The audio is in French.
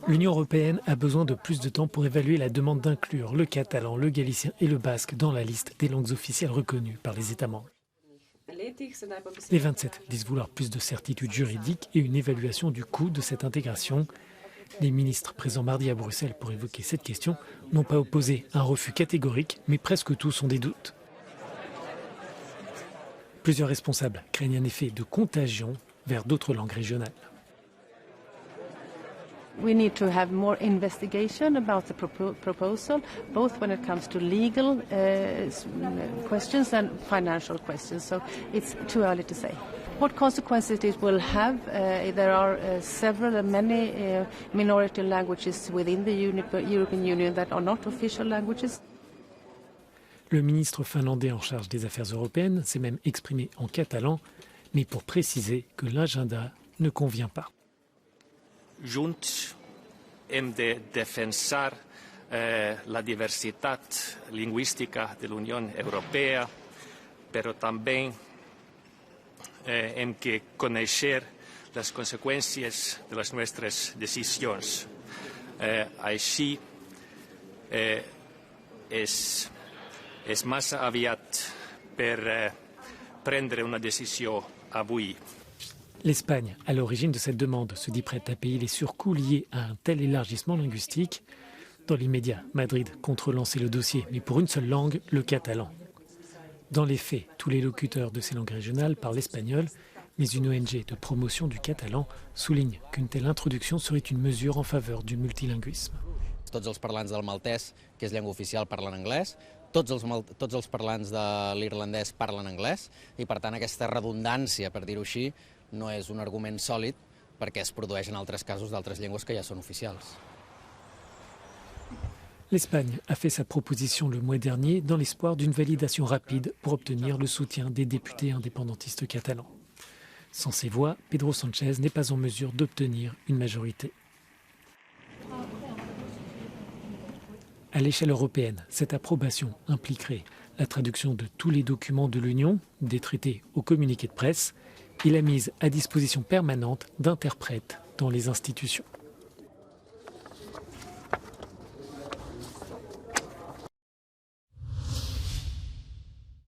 L'Union européenne a besoin de plus de temps pour évaluer la demande d'inclure le catalan, le galicien et le basque dans la liste des langues officielles reconnues par les États membres. Les 27 disent vouloir plus de certitude juridique et une évaluation du coût de cette intégration. Les ministres présents mardi à Bruxelles pour évoquer cette question n'ont pas opposé un refus catégorique, mais presque tous ont des doutes. Plusieurs responsables craignent un effet de contagion vers d'autres langues régionales. We need to have more investigation about the proposal, both when it comes to legal questions and financial questions. So it's too early to say. What consequences it will have? There are many minority languages within the European Union that are not official languages. Le ministre finlandais en charge des affaires européennes s'est même exprimé en catalan, mais pour préciser que l'agenda ne convient pas. Junts hem de defensar la diversidad lingüística de la Unión Europea, pero también hem que conocer las consecuencias de las nuestras decisiones. Així és massa aviat per prendre una decisió avui. L'Espagne, à l'origine de cette demande, se dit prête à payer les surcoûts liés à un tel élargissement linguistique. Dans l'immédiat, Madrid compte relancer le dossier, mais pour une seule langue, le catalan. Dans les faits, tous les locuteurs de ces langues régionales parlent espagnol, mais une ONG de promotion du catalan souligne qu'une telle introduction serait une mesure en faveur du multilinguisme. Tots els parlants del maltès, que és llengua oficial, parlen anglès. Tots els parlants de l'irlandès parlen anglès i, per tant, aquesta redundància, per dir-ho així, no és un argument sòlid perquè es produeix en altres casos d'altres llengües que ja són oficials. L'Espagne a fait sa proposition le mois dernier dans l'espoir d'une validation rapide pour obtenir le soutien des députés indépendantistes catalans. Sans ces voix, Pedro Sánchez n'est pas en mesure d'obtenir une majorité. À l'échelle européenne, cette approbation impliquerait la traduction de tous les documents de l'Union, des traités aux communiqués de presse, et la mise à disposition permanente d'interprètes dans les institutions.